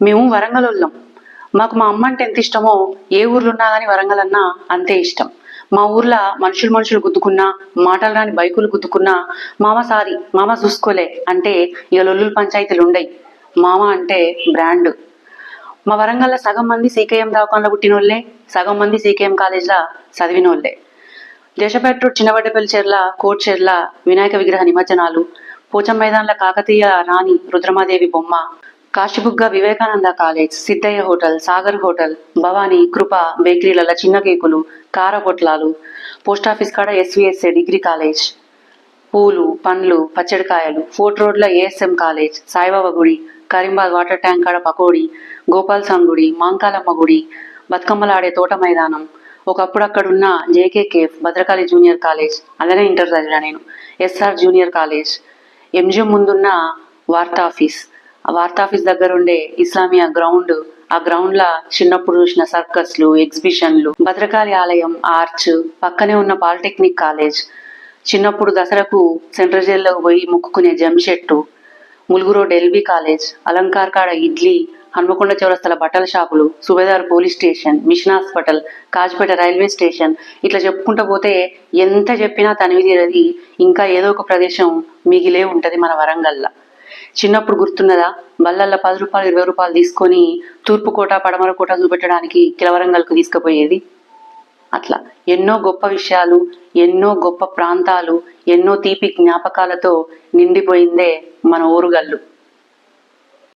మేము వరంగలోళ్ళం. మాకు మా అమ్మ అంటే ఎంత ఇష్టమో ఏ ఊర్లో ఉన్నా కానీ వరంగల్ అన్నా అంతే ఇష్టం. మా ఊర్లో మనుషులు గుద్దుకున్నా, మాటలు రాని బైకులు గుద్దుకున్నా మామ చూసుకోలే అంటే ఇక లొల్లులు పంచాయతీలు ఉండయి. మామ అంటే బ్రాండ్. మా వరంగల్లో సగం మంది సీకేఎం దవాఖానలో పుట్టినోళ్లే, సగం మంది సీకేఎం కాలేజ్లో చదివినోళ్లే. దేశపేట చిన్నవడ్డపల్లి చెర్ల, కోట్ చెర్ల వినాయక విగ్రహ నిమజ్జనాలు, పోచం మైదాన్ల కాకతీయ రాణి రుద్రమాదేవి బొమ్మ, Kashibugga Vivekananda college, Siddaiah hotel, Sagar hotel, Bhavani Krupa బేకరీల చిన్న కేకులు, కార పొట్లాలు, పోస్టాఫీస్ కాడ ఎస్విఎస్ఏ డిగ్రీ కాలేజ్, పూలు పండ్లు పచ్చడికాయలు, ఫోర్ట్ రోడ్ల ఏఎస్ఎం కాలేజ్, సాయిబాబా గుడి, కరీంబాద్ వాటర్ ట్యాంక్ కాడ పకోడి, గోపాల్ స్వామి గుడి, మాంకాలమ్మ గుడి, బతుకమ్మలాడే తోట మైదానం, ఒకప్పుడు అక్కడున్న JK cafe, Bhadrakali junior college, అలానే ఇంటర్ చదివినా నేను, ఎస్ఆర్ జూనియర్ కాలేజ్, ఎంజిఎం ముందున్న వార్తాఫీస్, ఆ వార్తాఫీస్ దగ్గర ఉండే ఇస్లామియా గ్రౌండ్, ఆ గ్రౌండ్ లా చిన్నప్పుడు చూసిన సర్కస్లు, ఎగ్జిబిషన్లు, భద్రకాళి ఆలయం ఆర్చ్, పక్కనే ఉన్న పాలిటెక్నిక్ కాలేజ్, చిన్నప్పుడు దసరకు సెంట్రల్ జైల్లో పోయి మొక్కుకునే జంషెట్టు, Mulugu road LB college, Alankar కాడ ఇడ్లీ, హన్మకొండ చౌరస్తల బట్టల షాపులు, Subedar police station, mission hospital, Kazipet railway station, ఇట్లా చెప్పుకుంటూ పోతే ఎంత చెప్పినా తనివి తీరది. ఇంకా ఏదో ఒక ప్రదేశం మిగిలే ఉంటది మన వరంగల్లా. చిన్నప్పుడు గుర్తున్నదా, బల్లల్లో 10 రూపాయలు 20 రూపాయలు తీసుకొని తూర్పు కోట పడమర కోట చూపెట్టడానికి కిలవరంగల్కు తీసుకుపోయేది. అట్లా ఎన్నో గొప్ప విషయాలు, ఎన్నో గొప్ప ప్రాంతాలు, ఎన్నో తీపి జ్ఞాపకాలతో నిండిపోయిందే మన ఓరుగల్లు.